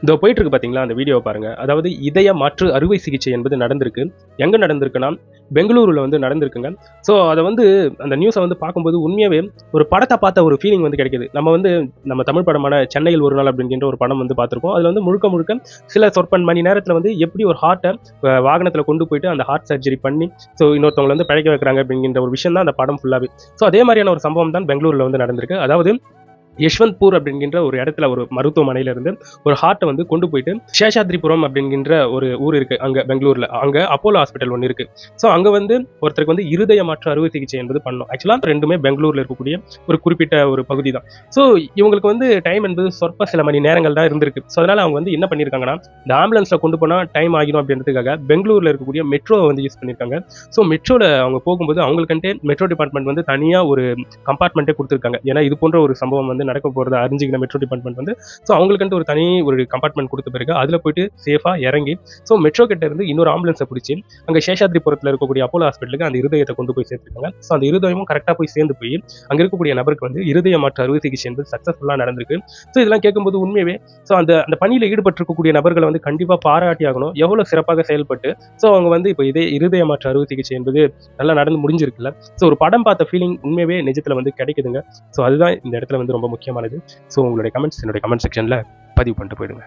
இதோ போயிட்டு இருக்கு பார்த்தீங்களா, அந்த வீடியோவை பாருங்க. அதாவது இதய மாற்று அறுவை சிகிச்சை என்பது நடந்திருக்கு. எங்க நடந்திருக்குன்னா, பெங்களூருல வந்து நடந்திருக்குங்க. ஸோ அத வந்து அந்த நியூஸை வந்து பார்க்கும்போது உண்மையாவே ஒரு படத்த பார்த்த ஒரு ஃபீலிங் வந்து கிடைக்குது. நம்ம தமிழ் படமான சென்னையில் ஒரு நாள் அப்படிங்கிற ஒரு படம் வந்து பார்த்திருப்போம். அதுல வந்து முழுக்க முழுக்க சில சொற்ப மணி நேரத்துல வந்து எப்படி ஒரு ஹார்ட்ட வாகனத்துல கொண்டு போயிட்டு அந்த ஹார்ட் சர்ஜரி பண்ணி இன்னொருத்தவங்கள வந்து பிழைக்க வைக்கிறாங்க அப்படிங்கிற ஒரு விஷயம் தான் அந்த படம் ஃபுல்லாவே. ஸோ அதே மாதிரியான ஒரு சம்பவம் தான் பெங்களூர்ல வந்து நடந்திருக்கு. அதாவது யஷ்வந்த்பூர் அப்படிங்கிற ஒரு இடத்துல ஒரு மருத்துவமனையில இருந்து ஒரு ஹார்ட்டை வந்து கொண்டு போயிட்டு சேஷாத்ரிபுரம் அப்படிங்கிற ஒரு ஊர் இருக்கு அங்க பெங்களூர்ல. அங்க அப்போலோ ஹாஸ்பிட்டல் ஒன்று இருக்கு. ஸோ அங்க வந்து ஒருத்தருக்கு வந்து இருதய மாற்று அறுவை சிகிச்சை என்பது பண்ணோம். ஆக்சுவலா ரெண்டுமே பெங்களூர்ல இருக்கக்கூடிய ஒரு குறிப்பிட்ட ஒரு பகுதி தான். ஸோ இவங்களுக்கு வந்து டைம் என்பது சொற்ப சில மணி நேரங்கள் தான் இருந்திருக்கு. ஸோ அதனால அவங்க வந்து என்ன பண்ணியிருக்காங்கன்னா, இந்த ஆம்புலன்ஸ்ல கொண்டு போனா டைம் ஆகிடும் அப்படின்றதுக்காக பெங்களூர்ல இருக்கக்கூடிய மெட்ரோவை வந்து யூஸ் பண்ணியிருக்காங்க. ஸோ மெட்ரோல அவங்க போகும்போது அவங்களுக்கே மெட்ரோ டிபார்ட்மெண்ட் வந்து தனியா ஒரு கம்பார்ட்மெண்ட்டே கொடுத்துருக்காங்க. ஏன்னா இது போன்ற ஒரு சம்பவம் வந்து நடக்க போறத அறிஞ்சிக்கிற மெட்ரோ டிபார்ட்மெண்ட் வந்து அவங்களுக்குன்ட்டு ஒரு தனி ஒரு கம்பார்ட்மெண்ட் கொடுத்த பிறகு அதுல போயிட்டு சேஃபா இறங்கி மெட்ரோ கிட்ட இருந்து இன்னொரு ஆம்புலன்ஸை பிடிச்சி அங்க சேஷாத்ரிபுரத்தில் இருக்கக்கூடிய அப்போலோ ஹாஸ்பிட்டலுக்கு அந்த இருதயத்தை கொண்டு போய் சேர்த்துருக்காங்க. ஸோ அந்த இருதயமும் கரெக்டாக போய் சேர்ந்து போய் அங்க இருக்கக்கூடிய நபருக்கு வந்து இருதய மாற்று அறுவை சிகிச்சை என்பது சக்சஸ்ஃபுல்லா நடந்திருக்கு. ஸோ இதெல்லாம் கேட்கும்போது உண்மையவே அந்த அந்த பணியில ஈடுபட்டிருக்கக்கூடிய நபர்களை வந்து கண்டிப்பா பாராட்டி ஆகணும். எவ்வளவு சிறப்பாக செயல்பட்டு அவங்க வந்து இப்போ இதே இருதய மாற்று அறுவை சிகிச்சை என்பது நல்லா நடந்து முடிஞ்சிருக்குல்ல. ஒரு படம் பார்த்த ஃபீலிங் உண்மையாவே நிஜத்துல வந்து கிடைக்குதுங்க. அதுதான் இந்த இடத்துல வந்து ரொம்ப முக்கியமானது. உங்களுடைய கமெண்ட்ஸ் என்னுடைய கமெண்ட் செக்ஷன்ல பதிவு பண்ணிட்டு போயிடுங்க.